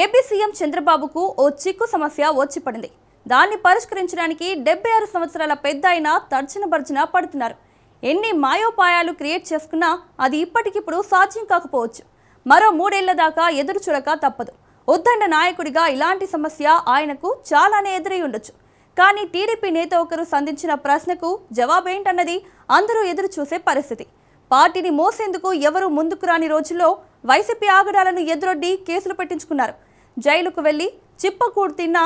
AP CM చంద్రబాబుకు ఓ చిక్కు సమస్య వచ్చి పడింది. దాన్ని పరిష్కరించడానికి 76 సంవత్సరాల పెద్ద అయినా తర్జన భర్జన పడుతున్నారు. ఎన్ని మాయోపాయాలు క్రియేట్ చేసుకున్నా అది ఇప్పటికిప్పుడు సాధ్యం కాకపోవచ్చు. మరో 3 ఏళ్ల దాకా ఎదురు చూడక తప్పదు. ఉద్దండ నాయకుడిగా ఇలాంటి సమస్య ఆయనకు చాలానే ఎదురై ఉండొచ్చు. కానీ టీడీపీ నేత ఒకరు సంధించిన ప్రశ్నకు జవాబేంటన్నది అందరూ ఎదురు చూసే పరిస్థితి. పార్టీని మోసేందుకు ఎవరు ముందుకు రాని రోజుల్లో వైసీపీ ఆగడాలను ఎదురొడ్డి కేసులు పెట్టించుకున్నారు. జైలుకు వెళ్లి చిప్పకూడు తిన్న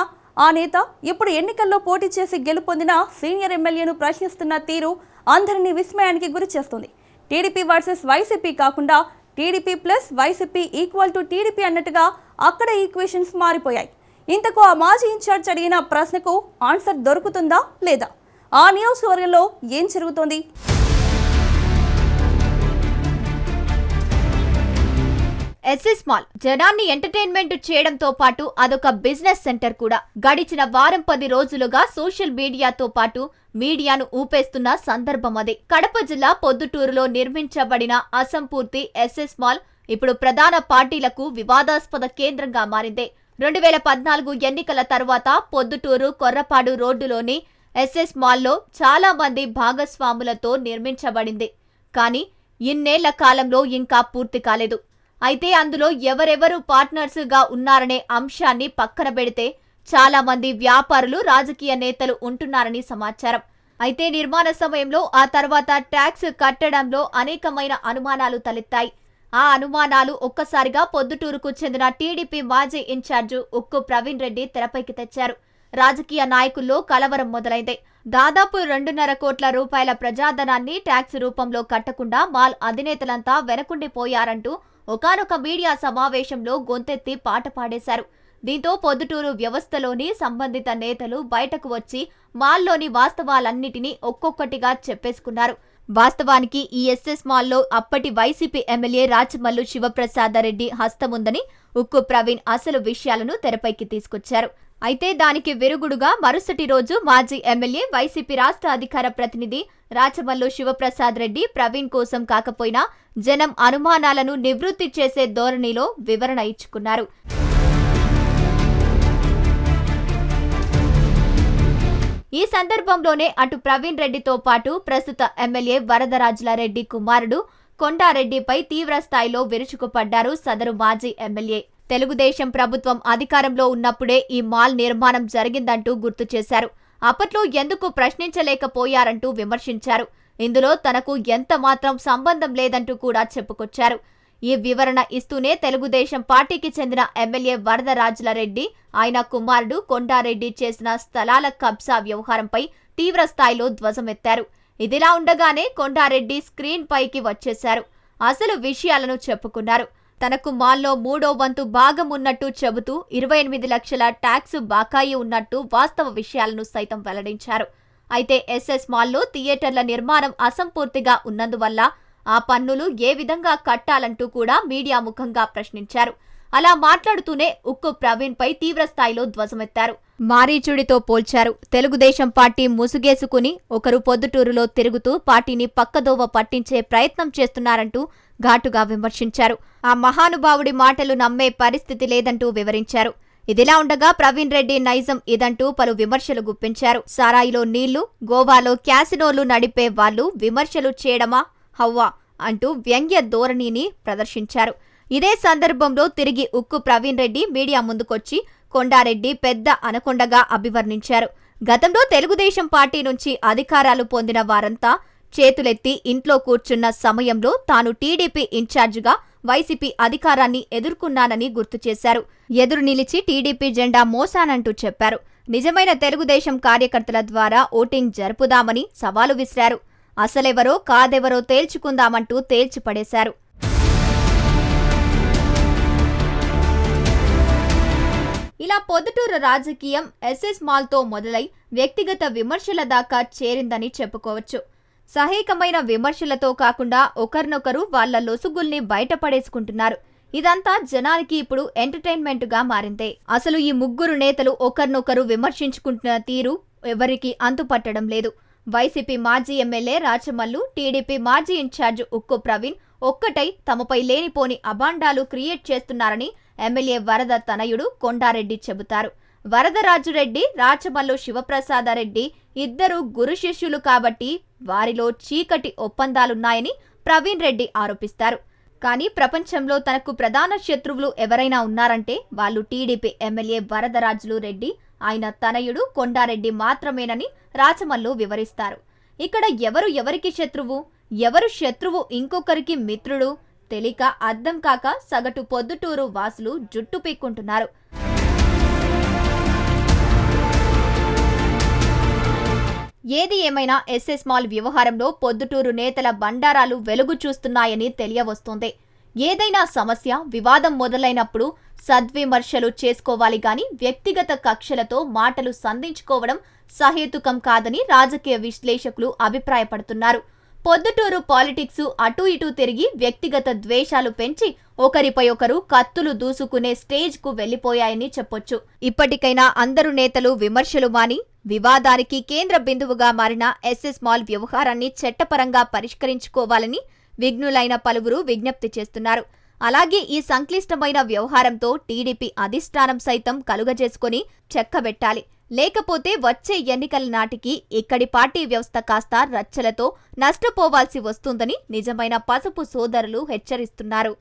ఆ నేత ఇప్పుడు ఎన్నికల్లో పోటీ చేసి గెలుపొందిన సీనియర్ ఎమ్మెల్యేను ప్రశ్నిస్తున్న తీరు అందరినీ విస్మయానికి గురి చేస్తుంది. టీడీపీ వర్సెస్ వైసీపీ కాకుండా TDP plus YCP equal to TDP అన్నట్టుగా అక్కడ ఈక్వేషన్స్ మారిపోయాయి. ఇంతకు ఆ మాజీ ఇన్ఛార్జ్ అడిగిన ప్రశ్నకు ఆన్సర్ దొరుకుతుందా లేదా? ఆ నియోజకవర్గంలో ఏం జరుగుతోంది? ఎస్ఎస్ మాల్ జనాన్ని ఎంటర్టైన్మెంట్ చేయడంతో పాటు అదొక బిజినెస్ సెంటర్ కూడా. గడిచిన వారం 10 రోజులుగా సోషల్ మీడియాతో పాటు మీడియాను ఊపేస్తున్న సందర్భం అదే. కడప జిల్లా పొద్దుటూరులో నిర్మించబడిన అసంపూర్తి ఎస్ఎస్ మాల్ ఇప్పుడు ప్రధాన పార్టీలకు వివాదాస్పద కేంద్రంగా మారింది. 2014 ఎన్నికల తర్వాత పొద్దుటూరు కొర్రపాడు రోడ్డులోని ఎస్ఎస్ మాల్లో చాలా మంది భాగస్వాములతో నిర్మించబడింది. కానీ ఇన్నేళ్ల కాలంలో ఇంకా పూర్తి కాలేదు. అయితే అందులో ఎవరెవరు పార్ట్నర్స్ గా ఉన్నారనే అంశాన్ని పక్కన పెడితే చాలా మంది వ్యాపారులు, రాజకీయ నేతలు ఉంటున్నారని సమాచారం. అయితే నిర్మాణ సమయంలో ఆ తర్వాత ట్యాక్స్ కట్టడంలో అనేకమైన అనుమానాలు తలెత్తాయి. ఆ అనుమానాలు ఒక్కసారిగా పొద్దుటూరుకు చెందిన టీడీపీ మాజీ ఇన్ఛార్జు ఉక్కు ప్రవీణ్ రెడ్డి తెరపైకి తెచ్చారు. రాజకీయ నాయకుల్లో కలవరం మొదలైంది. దాదాపు 2.5 కోట్ల రూపాయల ప్రజాధనాన్ని ట్యాక్స్ రూపంలో కట్టకుండా మాల్ అధినేతలంతా వెనకుండిపోయారంటూ ఒకానొక మీడియా సమావేశంలో గొంతెత్తి పాట పాడేశారు. దీంతో పొద్దుటూరు వ్యవస్థలోని సంబంధిత నేతలు బయటకు వచ్చి మాల్లోని వాస్తవాలన్నిటినీ ఒక్కొక్కటిగా చెప్పేసుకున్నారు. వాస్తవానికి ఈ ఎస్ఎస్ మాల్లో అప్పటి వైసీపీ ఎమ్మెల్యే రాచమల్లు శివప్రసాదరెడ్డి హస్తముందని ఉక్కు ప్రవీణ్ అసలు విషయాలను తెరపైకి తీసుకొచ్చారు. అయితే దానికి విరుగుడుగా మరుసటి రోజు మాజీ ఎమ్మెల్యే, వైసీపీ రాష్ట్ర అధికార ప్రతినిధి రాచమల్లు శివప్రసాద్ రెడ్డి ప్రవీణ్ కోసం కాకపోయినా జనం అనుమానాలను నివృత్తి చేసే ధోరణిలో వివరణ ఇచ్చుకున్నారు. ఈ సందర్భంలోనే అటు ప్రవీణ్ రెడ్డితో పాటు ప్రస్తుత ఎమ్మెల్యే వరదరాజుల రెడ్డి కుమారుడు కొండారెడ్డిపై తీవ్ర స్థాయిలో విరుచుకుపడ్డారు సదరు మాజీ ఎమ్మెల్యే. తెలుగుదేశం ప్రభుత్వం అధికారంలో ఉన్నప్పుడే ఈ మాల్ నిర్మాణం జరిగిందంటూ గుర్తు చేశారు. అప్పట్లో ఎందుకు ప్రశ్నించలేకపోయారంటూ విమర్శించారు. ఇందులో తనకు ఎంత మాత్రం సంబంధం లేదంటూ కూడా చెప్పుకొచ్చారు. ఈ వివరణ ఇస్తూనే తెలుగుదేశం పార్టీకి చెందిన ఎమ్మెల్యే వరదరాజుల రెడ్డి, ఆయన కుమారుడు కొండారెడ్డి చేసిన స్థలాల కబ్జా వ్యవహారంపై తీవ్ర స్థాయిలో ధ్వజమెత్తారు. ఇదిలా ఉండగానే కొండారెడ్డి స్క్రీన్ పైకి వచ్చేశారు. అసలు విషయాలను చెప్పుకున్నారు. తనకు మాల్లో 3వ వంతు భాగం ఉన్నట్టు చెబుతూ 28 లక్షల ట్యాక్స్ బకాయి ఉన్నట్టు వాస్తవ విషయాలను సైతం వెల్లడించారు. అయితే ఎస్ఎస్ మాల్లో థియేటర్ల నిర్మాణం అసంపూర్తిగా ఉన్నందువల్ల ఆ పన్నులు ఏ విధంగా కట్టాలంటూ కూడా మీడియా ముఖంగా ప్రశ్నించారు. అలా మాట్లాడుతూనే ఉక్కు ప్రవీణ్ పై తీవ్ర స్థాయిలో ధ్వజమెత్తారు. మారీచుడితో పోల్చారు. తెలుగుదేశం పార్టీ ముసుగేసుకుని ఒకరు పొద్దుటూరులో తిరుగుతూ పార్టీని పక్కదోవ పట్టించే ప్రయత్నం చేస్తున్నారంటూ ఘాటుగా విమర్శించారు. ఆ మహానుభావుడి మాటలు నమ్మే పరిస్థితి లేదంటూ వివరించారు. ఇదిలా ఉండగా ప్రవీణ్ రెడ్డి నైజం ఇదంటూ పలు విమర్శలు గుప్పించారు. సారాయిలో నీళ్లు, గోవాలో క్యాసినోలు నడిపే వాళ్లు విమర్శలు చేయడమా హవ్వా అంటూ వ్యంగ్య ధోరణిని ప్రదర్శించారు. ఇదే సందర్భంలో తిరిగి ఉక్కు ప్రవీణ్ రెడ్డి మీడియా ముందుకొచ్చి కొండారెడ్డి పెద్ద అనకొండగా అభివర్ణించారు. గతంలో తెలుగుదేశం పార్టీ నుంచి అధికారాలు పొందిన వారంతా చేతులెత్తి ఇంట్లో కూర్చున్న సమయంలో తాను టీడీపీ ఇన్ఛార్జిగా వైసీపీ అధికారాన్ని ఎదుర్కొన్నానని గుర్తు చేశారు. ఎదురు నిలిచి టీడీపీ జెండా మోసానంటూ చెప్పారు. నిజమైన తెలుగుదేశం కార్యకర్తల ద్వారా ఓటింగ్ జరుపుదామని సవాలు విసిరారు. అసలెవరో కాదెవరో తేల్చుకుందామంటూ తేల్చిపడేశారు. ఇలా పొద్దుటూరు రాజకీయం ఎస్ఎస్ మాల్తో మొదలై వ్యక్తిగత విమర్శల దాకా చేరిందని చెప్పుకోవచ్చు. సహేకమైన విమర్శలతో కాకుండా ఒకరినొకరు వాళ్ల లొసుగుల్ని బయటపడేసుకుంటున్నారు. ఇదంతా జనానికి ఇప్పుడు ఎంటర్టైన్మెంట్గా మారిందే. అసలు ఈ ముగ్గురు నేతలు ఒకరినొకరు విమర్శించుకుంటున్న తీరు ఎవరికి అంతుపట్టడం లేదు. వైసీపీ మాజీ ఎమ్మెల్యే రాచమల్లు, టీడీపీ మాజీ ఇన్ఛార్జ్ ఉక్కు ప్రవీణ్ ఒక్కటై తమపై లేనిపోని అభాండాలు క్రియేట్ చేస్తున్నారని ఎమ్మెల్యే వరద తనయుడు కొండారెడ్డి చెబుతారు. వరదరాజురెడ్డి, రాచమల్లు శివప్రసాదరెడ్డి ఇద్దరు గురు శిష్యులు కాబట్టి వారిలో చీకటి ఒప్పందాలున్నాయని ప్రవీణ్ రెడ్డి ఆరోపిస్తారు. కానీ ప్రపంచంలో తనకు ప్రధాన శత్రువులు ఎవరైనా ఉన్నారంటే వాళ్ళు టీడీపీ ఎమ్మెల్యే వరదరాజులు రెడ్డి, ఆయన తనయుడు కొండారెడ్డి మాత్రమేనని రాచమల్లు వివరిస్తారు. ఇక్కడ ఎవరు ఎవరికి శత్రువు, ఎవరు శత్రువు ఇంకొకరికి మిత్రుడు తెలియక అర్థం కాక సగటు పొద్దుటూరు వాసులు జుట్టు పీక్కుంటున్నారు. ఏది ఏమైనా ఎస్ఎస్ మాల్ వ్యవహారంలో పొద్దుటూరు నేతల బండారాలు వెలుగు చూస్తున్నాయని తెలియవస్తోంది. ఏదైనా సమస్య, వివాదం మొదలైనప్పుడు సద్విమర్శలు చేసుకోవాలి గాని వ్యక్తిగత కక్షలతో మాటలు సంధించుకోవడం సహేతుకం కాదని రాజకీయ విశ్లేషకులు అభిప్రాయపడుతున్నారు. పొద్దుటూరు పాలిటిక్స్ అటూ ఇటూ తిరిగి వ్యక్తిగత ద్వేషాలు పెంచి ఒకరిపై ఒకరు కత్తులు దూసుకునే స్టేజ్ కు వెళ్లిపోయాయని చెప్పొచ్చు. ఇప్పటికైనా అందరు నేతలు విమర్శలు మాని వివాదానికి కేంద్ర బిందువుగా మారిన ఎస్ఎస్ మాల్ వ్యవహారాన్ని చట్టపరంగా పరిష్కరించుకోవాలని విఘ్నులైన పలువురు విజ్ఞప్తి చేస్తున్నారు. అలాగే ఈ సంక్లిష్టమైన వ్యవహారంతో టీడీపీ అధిష్టానం సైతం కలుగజేసుకుని చెక్కబెట్టాలి. లేకపోతే వచ్చే ఎన్నికల నాటికి ఇక్కడి పార్టీ వ్యవస్థ కాస్త రచ్చలతో నష్టపోవాల్సి వస్తుందని నిజమైన పసుపు సోదరులు హెచ్చరిస్తున్నారు.